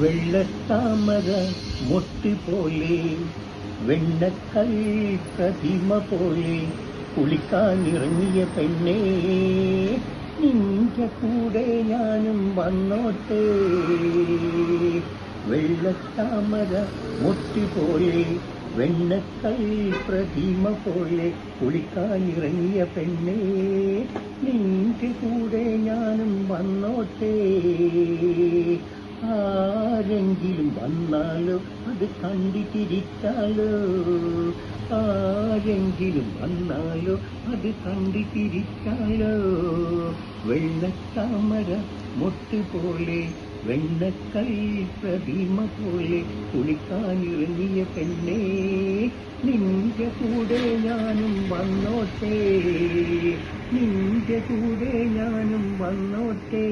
വെള്ളത്താമര മൊട്ട് പോലെ വെണ്ണക്കൽ പ്രതിമ പോലെ കുളിക്കാനിറങ്ങിയ പെണ്ണേ നിന്റെ കൂടെ ഞാനും വന്നോട്ടെ. വെള്ളത്താമര മൊട്ട് പോലെ വെണ്ണക്കൽ പ്രതിമ പോലെ കുളിക്കാനിറങ്ങിയ പെണ്ണേ നിന്റെ കൂടെ ഞാനും വന്നോട്ടെ. ആരെങ്കിലും വന്നാലോ അത് കണ്ടിട്ടിരിച്ചാലോ, ആരെങ്കിലും വന്നാലോ അത് കണ്ടിട്ടിരിച്ചാലോ. വെള്ളത്താമര മൊട്ട് പോലെ വെണ്ണക്കൽ പ്രതിമ പോലെ കുളിക്കാനിറങ്ങിയ പെണ്ണേ നിന്റെ കൂടെ ഞാനും വന്നോട്ടെ, നിന്റെ കൂടെ ഞാനും വന്നോട്ടെ.